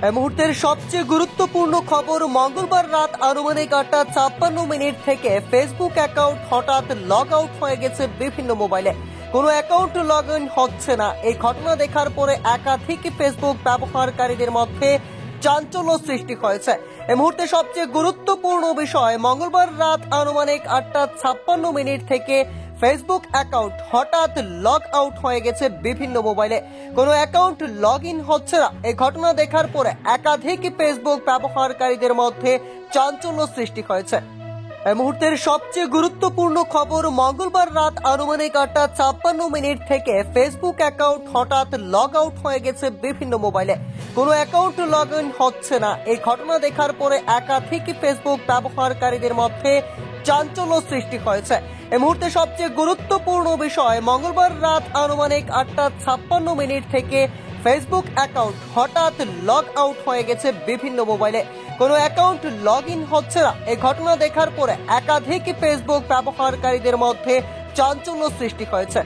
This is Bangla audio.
এই মুহূর্তের সবচেয়ে গুরুত্বপূর্ণ খবর, মঙ্গলবার রাত আনুমানিক 8:56 থেকে ফেসবুক অ্যাকাউন্ট হঠাৎ লগ আউট হয়ে গেছে বিভিন্ন মোবাইলে। কোনো অ্যাকাউন্ট লগ ইন হচ্ছে না। এই ঘটনা দেখার পরে একাধিক ফেসবুক ব্যবহারকারীদের মধ্যে চাঞ্চল্য সৃষ্টি হয়েছে। এই মুহূর্তে সবচেয়ে গুরুত্বপূর্ণ বিষয়, মঙ্গলবার রাত আনুমানিক 8:56 থেকে ফেসবুক অ্যাকাউন্ট হঠাৎ লগ আউট হয়ে গেছে বিভিন্ন মোবাইলে। কোনো অ্যাকাউন্ট লগ ইন হচ্ছে না। এই ঘটনা দেখার পরে একাধিক ফেসবুক ব্যবহারকারীদের মধ্যে চাঞ্চল্য সৃষ্টি হয়েছে। এই মুহূর্তের সবচেয়ে গুরুত্বপূর্ণ খবর, মঙ্গলবার রাত আনুমানিক 8:56 থেকে ফেসবুক অ্যাকাউন্ট হঠাৎ লগ আউট হয়ে গেছে বিভিন্ন মোবাইলে। কোনো অ্যাকাউন্ট লগ ইন হচ্ছে না। এই ঘটনা দেখার পরে একাধিক ফেসবুক ব্যবহারকারীদের মধ্যে চাঞ্চল্য সৃষ্টি হয়েছে। এই মুহূর্তে সবচেয়ে গুরুত্বপূর্ণ বিষয়, মঙ্গলবার রাত আনুমানিক 8:56 থেকে ফেসবুক অ্যাকাউন্ট হঠাৎ লগ আউট হয়ে গেছে বিভিন্ন মোবাইলে। কোনো অ্যাকাউন্ট লগ ইন হচ্ছে না। এই ঘটনা দেখার পরে একাধিক ফেসবুক ব্যবহারকারীদের মধ্যে চাঞ্চল্য সৃষ্টি হয়েছে।